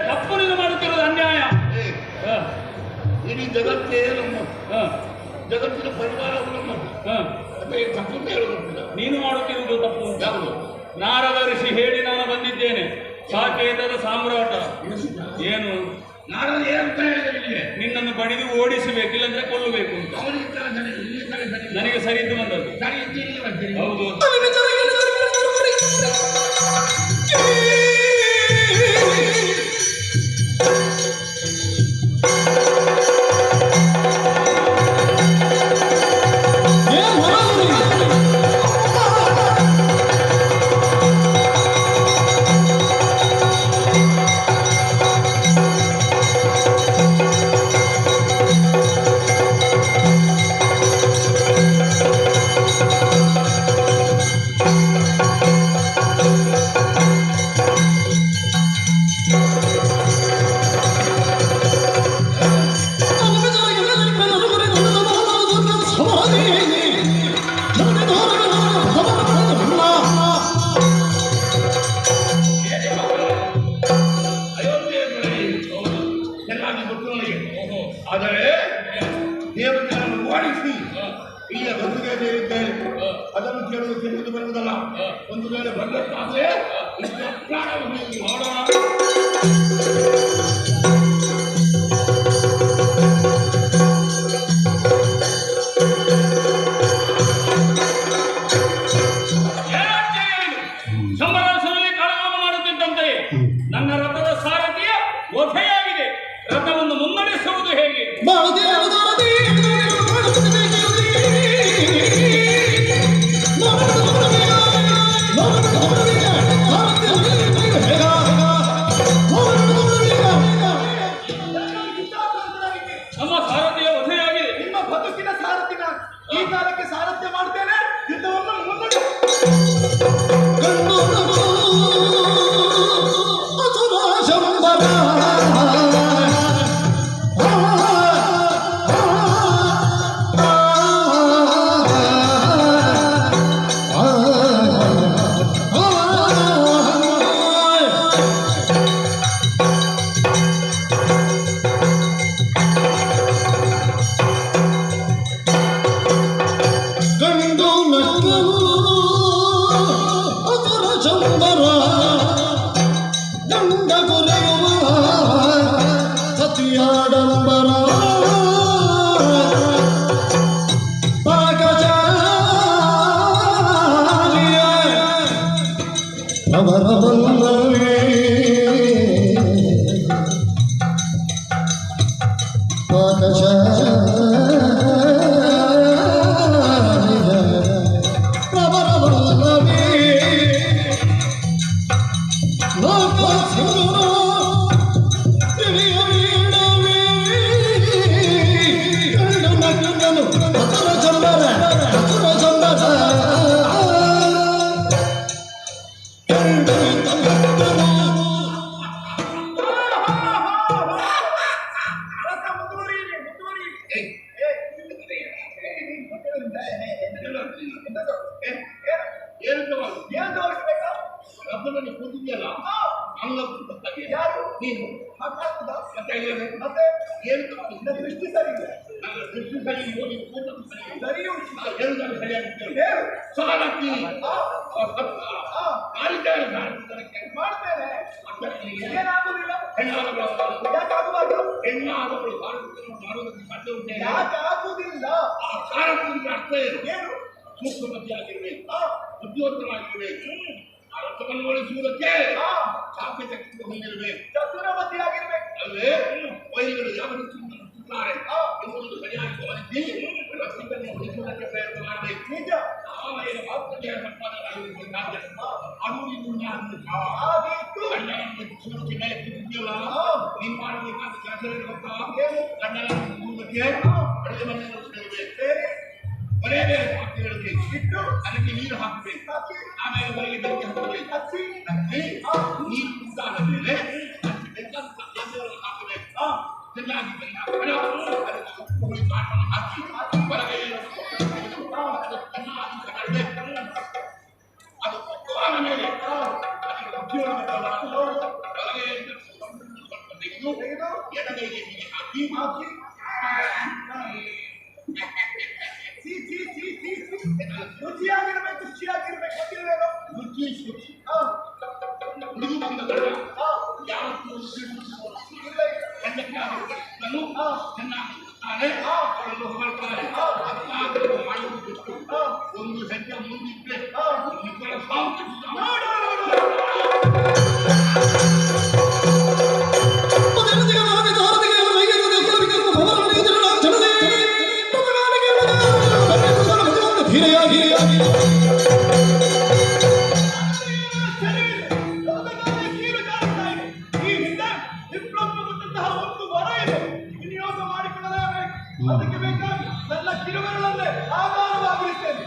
ತಪ್ಪು ನೀನು ಮಾಡುತ್ತಿರೋದು ಅನ್ಯಾಯ. ಇಡೀ ಜಗತ್ತೇ ನಮ್ಮ ಜಗತ್ತಿನ ಪರಿವಾರವು ನಮ್ಮದು. ಅದೇ ತಪ್ಪು ಹೇಳುವುದಿಲ್ಲ. ನೀನು ಮಾಡುತ್ತಿರುವುದು ತಪ್ಪು. ಯಾವುದು? ನಾರದ ಋಷಿ ಹೇಳಿ ನಾನು ಬಂದಿದ್ದೇನೆ. ಸಾಕೇತದ ಸಾಮ್ರಾಟ. ಏನು ನಾರದ ಏನಂತ ಹೇಳಿದ್ರೆ ನಿನ್ನನ್ನು ಬಡಿದು ಓಡಿಸಬೇಕಿಲ್ಲಂದ್ರೆ ಕೊಲ್ಲಬೇಕು ಅಂತ. ನನಗೆ ಸರಿ ಇದ್ದು ಬಂದದ್ದು. ಹೌದು. ಆದರೆ ದೇವತೆಯನ್ನು ಓಡಿಸಿ ಈಗ ಗದ್ದುಗೆ ಬೇರಿದ್ದೇನೆ. ಅದನ್ನು ಕೇಳಲು ತಿಳಿದು ಬರುವುದಲ್ಲ. ಒಂದು ವೇಳೆ ಬಂದದ್ದಾದ್ರೆ ನೋಡೋಣ. ಸಮರಾಸನಲ್ಲಿ ಕಳಗಾಮ ಮಾಡುತ್ತಿದ್ದಂತೆ ನನ್ನ ರಥದ ಸಾರಥಿಯ ವಧೆಯಾಗಿದೆ. ರಥವನ್ನು ಮುನ್ನಡೆಸುವುದು ಹೇಗೆ? ನಮ್ಮ ಸಾರಥಿಯ ವಧೆಯಾಗಿದೆ. ನಿಮ್ಮ ಬದುಕಿನ ಸಾರಥಿನ ಈ ಕಾಲಕ್ಕೆ ಸಾರಥ್ಯ ಮಾಡ್ತೇನೆ. ಯುದ್ಧವನ್ನು ಮುನ್ನಡೆ ಉದ್ಯೋಗವಾಗಿರ್ಬೇಕು. ಅರ್ಥವನ್ನು ಒಳಿಸುವುದಕ್ಕೆ ಚತುರಮತಿಯಾಗಿರ್ಬೇಕು. ಅಲ್ಲೇ ವೈರಿಗಳು ಯಾವ ರೀತಿಯಿಂದ ನಡೆಸುತ್ತಾರೆ ಎಂಬುದು ಸರಿಯಾಗಿ ಗಮನಿಸಿ ರಕ್ಷಕನ್ನು ಉಳಿಸುವುದಕ್ಕೆ ಪ್ರಯತ್ನ ಮಾಡಬೇಕು. ನಿಜ ಆಮೇಲೆ ಆತ್ಮೀಯ ಸಂಪಾದನೆ ಸಾಧ್ಯ. ಅದು ಇನ್ನು ಸುರಕ್ಷೆ ಮೇಲೆ ಕೂತಿದೆಯಲ್ಲ, ನೀನು ಮಾಡಬೇಕಾದ ಕೆಲಸ ಗೊತ್ತಾ? ಕಣ್ಣನ್ನು ಮೂಡುವುದಕ್ಕೆ ಅಡುಗೆ ಮನೆಯನ್ನು ಸೇರಬೇಕು. ಬರೇ ಬೇರೆ ಪಾತ್ರೆಗಳಿಗೆ ಇಟ್ಟು ಅದಕ್ಕೆ ನೀರು ಹಾಕಬೇಕು. ಆಮೇಲೆ ಹೊರಗೆ ಬೆಂಕಿ ಹಾಕಬೇಕು. ಹಚ್ಚಿ ನೀರು ಉಂಟಾದ ಮೇಲೆ ಹಾಕಬೇಕು. ಚೆನ್ನಾಗಿ ಅದಕ್ಕೆ ಉಪ್ಪು ಹುಳಿ ಕಾಟನ್ನು ಹಾಕಿ ಹೊರಗೆ ಚೆನ್ನಾಗಿ ತಗೊಳ್ಬೇಕು. ಅದು ಪಕ್ವಾದ ಮೇಲೆ ಅದಕ್ಕೆ ಉದ್ಯೋಗ ಒಳಗೆ ತೆಗೆದು ಎಡಗೈಗೆ ಹೀಗೆ ಹಾಕಿ ರುಚಿಯಾಗಿರ್ಬೇಕು ಖುಷಿಯಾಗಿರ್ಬೇಕು ಗೊತ್ತಿಲ್ವೇನೋ ರುಚಿ ಶುಚಿ ಹುಡುಗ ಬಂದ ಗಂಡ ಯಾವತ್ತೂ ಗಂಡಕ್ಕಾಗಿ ಚೆನ್ನಾಗಿ ಅವಳನ್ನು ಹೊಗಳ್ತಾರೆ ಮಾಡುವುದು ಬಿಟ್ಟು ಒಂದು ಹೆಜ್ಜೆ ಮುಂದಿಟ್ಟರೆ ಇಬ್ಬರ ಸಾಕು ಅದಕ್ಕೆ ಬೇಕಾಗಿ ನನ್ನ ಕಿರುಬೆರಳಲ್ಲೇ ಆಧಾರವಾಗಿರುತ್ತೇನೆ.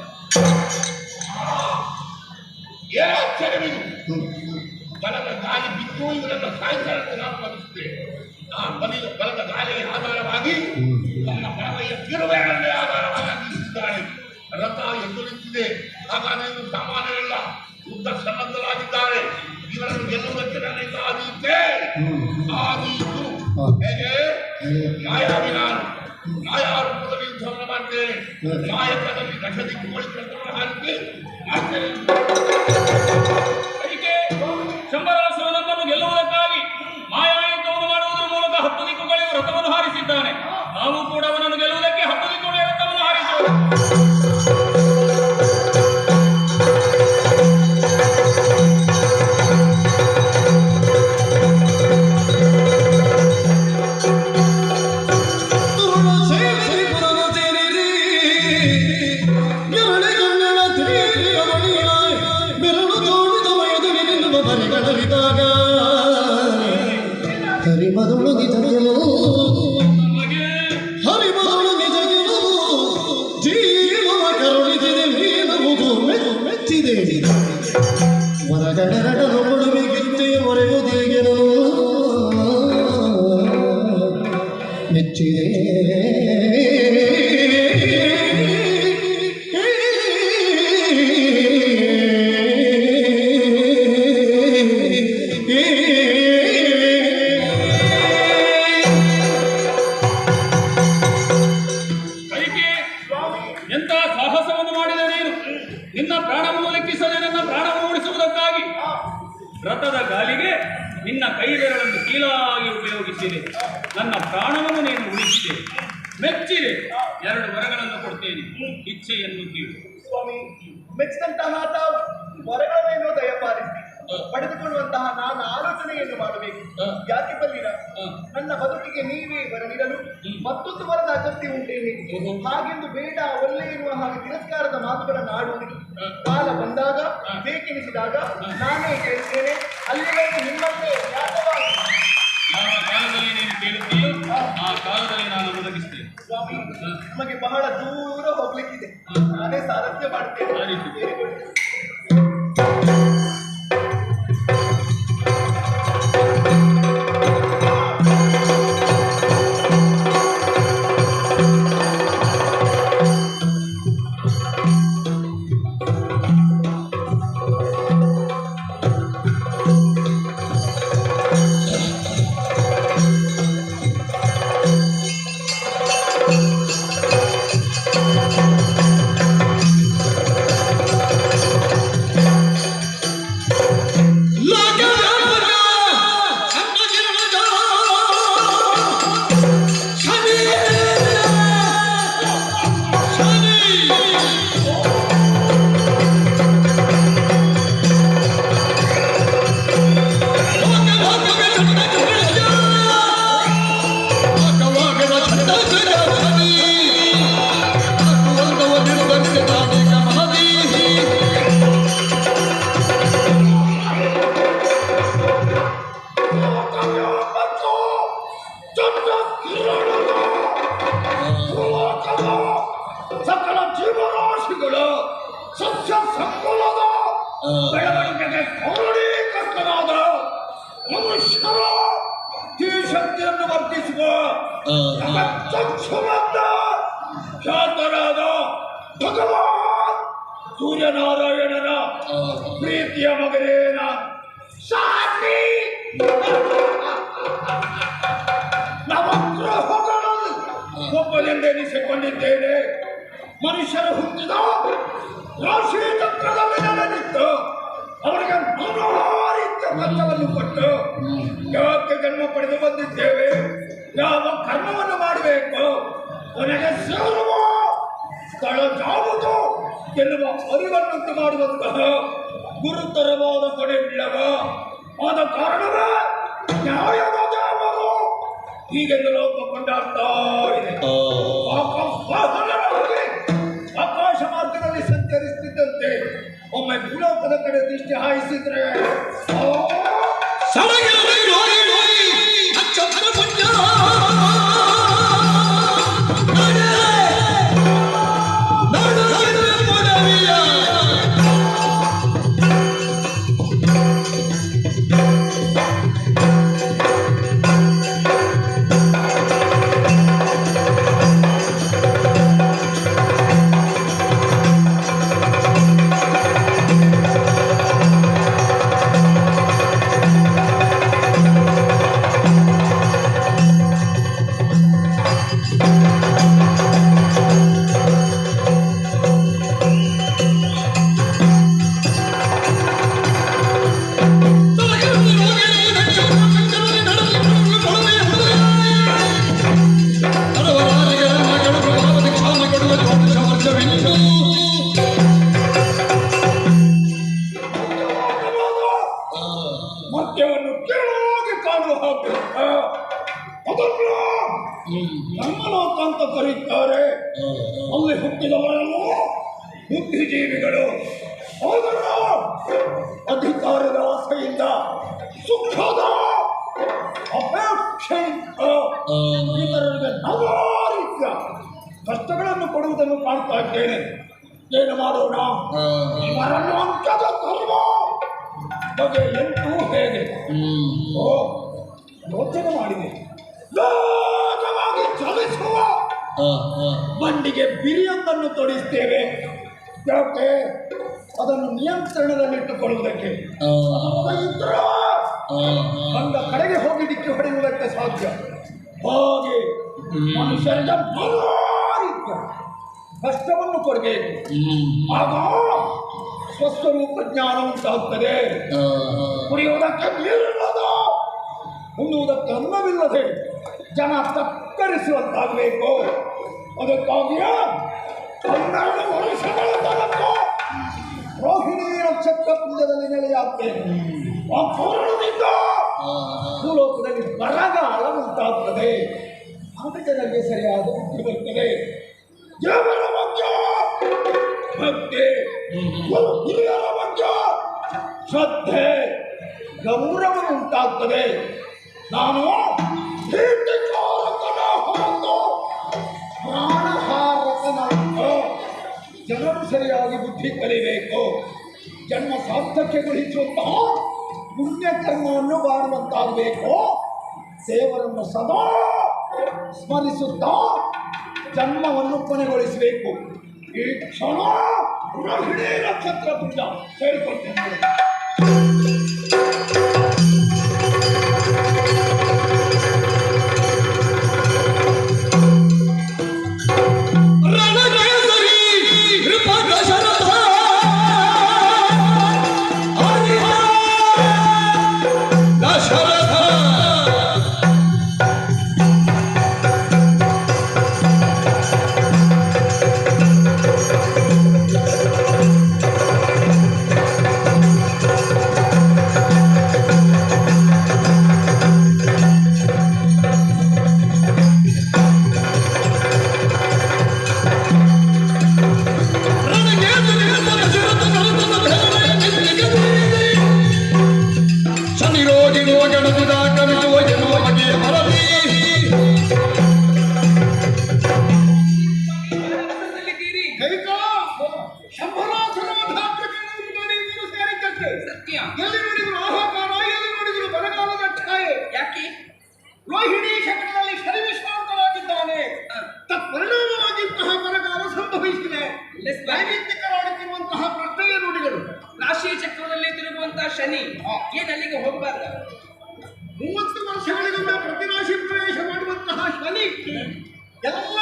ಬಲದ ಗಾಳಿ ಬಿದ್ದು ಇವರನ್ನು ಸಾಯಿಸಲು ನಾನು ಬದುಕುತ್ತೇನೆ. ಆ ಬಲದ ಗಾಳಿಗೆ ಆಧಾರವಾಗಿ ನನ್ನ ಬಲಗೈಯ ಕಿರುಬೆರಳನ್ನೇ ಆಧಾರವಾಗಿ ನಿಲ್ಲಿಸಿದ್ದಾಳೆ. ರಥ ಎದ್ದು ನಿಂತಿದೆ. ಹಾಗಾದ್ರೆ ಸಾಮಾನ್ಯರಲ್ಲ, ಯುದ್ಧ ಸನ್ನದ್ಧರಾಗಿದ್ದಾರೆ. ಇವರನ್ನು ಗೆಲ್ಲುವುದಕ್ಕೆ ನನಗೆ ಆದೀತೆ ಆದೀತು. ಹೇಗೆ ನ್ಯಾಯಾಧಿ ನಾನು ನ್ಯಾಯಾರೂಪದಲ್ಲಿ ಯುದ್ಧವನ್ನು ಮಾಡ್ತೇನೆ. ನಾಯಕದಲ್ಲಿ ದಶದಿಕ್ಕುಗಳಿಸಿಕೊಂಡು ಹಾಕಿ ಮಾಡ್ತೇನೆ. ಅದಕ್ಕೆ ಶಂಬರಾಸುರನನ್ನು ಗೆಲ್ಲುವುದಕ್ಕಾಗಿ ಮಾಯಾಯುದ್ಧವನ್ನು ಮಾಡುವುದರ ಮೂಲಕ 10 ದಿಕ್ಕುಗಳಿಗೆ ರಥವನ್ನು ಹಾರಿಸಿದ್ದಾನೆ. ನಾವು ಕೂಡ ಅವನನ್ನು ಗೆಲ್ಲುವುದಕ್ಕೆ 10 ದಿಕ್ಕುಗಳಿಗೆ ರಥವನ್ನು ಹಾರಿಸುವುದು. ಹರಿಮದಳು ನಿಜಗೆಲು ಜೀವವ ಕರುಣಿಸಿದೆ ಮೀನುವುದು ಮೆಚ್ಚಿದೆ ಹೊರಗಡೆರಡಲು ಕೊಡುವಿಗಿಂತೆ ಹೊರೆಯುವುದೇಗೆನು ಮೆಚ್ಚಿದೆ ಎಂತ ಸಾಹಸವನ್ನು ಮಾಡಿದ ನೀನು! ನಿನ್ನ ಪ್ರಾಣವನ್ನು ಲೆಕ್ಕಿಸದೆ ನನ್ನ ಪ್ರಾಣವನ್ನು ಉಳಿಸುವುದಕ್ಕಾಗಿ ರಥದ ಗಾಲಿಗೆ ನಿನ್ನ ಕೈ ಬೆರಳನ್ನು ಕೀಲಾಗಿ ಉಪಯೋಗಿಸಿದೆ. ನನ್ನ ಪ್ರಾಣವನ್ನು ನೀನು ಉಳಿಸಿದೆ, ಮೆಚ್ಚಿದೆ. 2 ವರಗಳನ್ನು ಕೊಡ್ತೇನೆ, ಇಚ್ಛೆಯನ್ನು ಕೇಳು. ಸ್ವಾಮಿ, ಮೆಚ್ಚಿದಂತಹ ತಾವು ವರಗಳನ್ನೇನೋ ದಯಪಾಲಿಸಿ ಪಡೆದುಕೊಳ್ಳುವಂತಹ ನಾನು ಆಲೋಚನೆಯನ್ನು ಮಾಡಬೇಕು. ಯಾಕೆ ಬಲ್ಲಿರ ನನ್ನ ಬದುಕಿಗೆ ನೀವೇ ವರ ನೀಡಲು ಮತ್ತೊಂದು ವರದ ಅಗತ್ಯ ಉಂಟೇನೆ. ಹಾಗೆಂದು ಬೇಡ ಒಳ್ಳೆ ಎನ್ನುವ ಹಾಗೆ ತಿರಸ್ಕಾರದ ಮಾತುಗಳನ್ನು ಆಡುವುದಿಲ್ಲ. ಕಾಲ ಬಂದಾಗ ಬೇಕೆನಿಸಿದಾಗ ನಾನೇ ಕೇಳುತ್ತೇನೆ. ಅಲ್ಲಿವರೆಗೂ ನಿಮ್ಮನ್ನೇ ಜ್ಞಾಪಕವಾಗಿ ಯಾವ ಕಾಲದಲ್ಲಿ ನೀನು ಕೇಳುತ್ತೀಯೋ ಆ ಕಾಲದಲ್ಲಿ ನಾನು ಒದಗಿಸ್ತೇನೆ. ಸ್ವಾಮಿ, ನಮಗೆ ಬಹಳ ದೂರ ಹೋಗ್ಲಿಕ್ಕಿದೆ. ನಾನೇ ಸಾರಥ್ಯ ಮಾಡ್ತೇನೆ. ಸಕಲ ಜೀವರಾಶಿಗಳ ಸಸ್ಯ ಸಂಕುಲದ ಬೆಳವಣಿಗೆಗೆ ಕೌರಣೀಕರ್ತನಾದ ಮನುಷ್ಯರ ಈ ಶಕ್ತಿಯನ್ನು ವರ್ತಿಸುವ ಚಕ್ಷುವಂತ ಖ್ಯಾತರಾದ ಭಗವಾನ್ ಸೂರ್ಯನಾರಾಯಣನ ಪ್ರೀತಿಯ ಮಗನೇನ ಸಾಟಿ ಎಂದೆನಿಸಿಕೊಂಡಿದ್ದೇನೆ. ಮನುಷ್ಯರು ಹುಟ್ಟಿದ ರಾಶಿ ಚಕ್ರದಲ್ಲಿ ನೆಲೆನಿತ್ತು ಅವರಿಗೆ ನಾನಾ ರೀತಿಯ ಕಷ್ಟವನ್ನು ಕೊಟ್ಟು ಯಾಕೆ ಜನ್ಮ ಪಡೆದು ಬಂದಿದ್ದೇವೆ, ಯಾವ ಕರ್ಮವನ್ನು ಮಾಡಬೇಕು, ಕೊನೆಗೆ ಸೇರುವ ಸ್ಥಳ ಯಾವುದು ಎನ್ನುವ ಅರಿವನ್ನುಂಟು ಮಾಡುವಂತಹ ಗುರುತರವಾದ ಕೊನೆಯಿಲ್ಲವ. ಆದ ಕಾರಣವೇ ನ್ಯಾಯದ ದೇವರು ಹೀಗೆಂದು ಲೋಕ ಕೊಂಡಾಡ್ತಾ ಇದೆ. ಆಕಾಶ ಮಾರ್ಗದಲ್ಲಿ ಸಂಚರಿಸುತ್ತಿದ್ದಂತೆ ಒಮ್ಮೆ ಭೂಲೋಕದ ಕಡೆ ದೃಷ್ಟಿ ಹಾಯಿಸಿದ್ರೆ ಮದ್ಯವನ್ನು ಕೆಳಗೆ ಕಾಣುವ ಹಾಗೆ ಅದನ್ನು ಧರ್ಮಲೋಕ ಅಂತ ಕರೀತಾರೆ. ಅಲ್ಲಿ ಹುಟ್ಟಿದವರನ್ನು ಬುದ್ಧಿಜೀವಿಗಳು ಹೋದರೂ ಅಧಿಕಾರದ ಆಸೆಯಿಂದ ಸುಖದ ಅಪೇಕ್ಷೆಯಿಂದ ಇತರರಿಗೆ ನಾನಾ ರೀತಿಯ ಕಷ್ಟಗಳನ್ನು ಕೊಡುವುದನ್ನು ಕಾಣ್ತಾ ಇದ್ದೇನೆ. ಏನು ಮಾಡೋಣ? ಇವರನ್ನು ಅಂತ್ಯದ ಕರ್ಮ ಬಗೆ ಎಂತೂ ಹೇಗೆ ಯೋಚನೆ ಮಾಡಿದೆ. ವೇಗವಾಗಿ ಚಲಿಸುವ ಬಂಡಿಗೆ ಬಿರಿಯೊಂದನ್ನು ತೊಡಿಸ್ತೇವೆ. ಯಾಕೆ? ಅದನ್ನು ನಿಯಂತ್ರಣದಲ್ಲಿಟ್ಟುಕೊಳ್ಳುವುದಕ್ಕೆ. ಬಂದ ಕಡೆಗೆ ಹೋಗಿ ಡಿಕ್ಕಿ ಹೊಡೆಯುವುದಕ್ಕೆ ಸಾಧ್ಯ. ಹಾಗೆ ಮನುಷ್ಯರಿಗೆ ರೀತಿಯ ಕಷ್ಟವನ್ನು ಕೊಡಬೇಕು. ಆಗ ಸ್ವಸ್ವರೂಪ ಜ್ಞಾನ ಉಂಟಾಗ್ತದೆ. ಕುಡಿಯುವುದಕ್ಕೆ ನೀರಿಲ್ಲದ, ಉಣ್ಣುವುದಕ್ಕೆ ಅನ್ನವಿಲ್ಲದೆ ಜನ ತಕ್ಕರಿಸುವಂತಾಗಬೇಕು. ಅದಕ್ಕಾಗಿಯೇ 12 ವರ್ಷಗಳ ತನಕ ರೋಹಿಣಿ ನಕ್ಷತ್ರ ಪುಂಜದಲ್ಲಿ ನೆಲೆಯಾಗ್ತೇನೆ. ಆ ಕಾರಣದಿಂದ ಭೂಲೋಕದಲ್ಲಿ ಬರಗಾಲ ಉಂಟಾಗ್ತದೆ. ಆಗ ಜನರಿಗೆ ಸರಿಯಾದ ಬುದ್ಧಿ ಬರ್ತದೆ. ದೇವರ ಬಗ್ಗೆ ಭಕ್ತಿ, ಹಿರಿಯರ ಬಗ್ಗೆ ಶ್ರದ್ಧೆ, ಗೌರವ ಉಂಟಾಗ್ತದೆ. ನಾನು ಪ್ರಾಣಹಾರಕನಲ್ಲ. ಜನರು ಸರಿಯಾಗಿ ಬುದ್ಧಿ ಕಲಿಬೇಕು. ಜನ್ಮ ಸಾರ್ಥಕ್ಯಗೊಳಿಸುವಂತಹ ಪುಣ್ಯ ಕರ್ಮವನ್ನು ಮಾಡುವಂತಾಗಬೇಕು. ದೇವರನ್ನು ಸದಾ ಸ್ಮರಿಸುತ್ತಾ ಜನ್ಮವನ್ನು ಕೊನೆಗೊಳಿಸಬೇಕು. ಈ ಕ್ಷಣ ರೋಹಿಣಿ ನಕ್ಷತ್ರ ಪುಂಜ ಸೇರಿಕೊಳ್ತೇನೆ. ರೋಹಿಣಿ ಚಕ್ರದಲ್ಲಿ ಶನಿ ವಿಶ್ರಾಂತರಾಗಿದ್ದಾನೆ. ತತ್ಪರಿಣಾಮವಾಗಿಂತಹ ಬರಗಾಲ ಸಂಭವಿಸಿದೆ. ವೈವಿಧ್ಯಕರಾಗುತ್ತಿರುವಂತಹ ಪ್ರಶ್ನೆಯ ನುಡಿಗಳು. ರಾಶಿ ಚಕ್ರದಲ್ಲಿ ತಿರುಗುವಂತಹ ಶನಿ ಏನು ಅಲ್ಲಿಗೆ ಹೋಗಬಾರ್ದ? 30 ವರ್ಷಗಳಿಗೊಮ್ಮೆ ಪ್ರತಿ ರಾಶಿ ಪ್ರವೇಶ ಮಾಡುವಂತಹ ಶನಿ ಎಲ್ಲ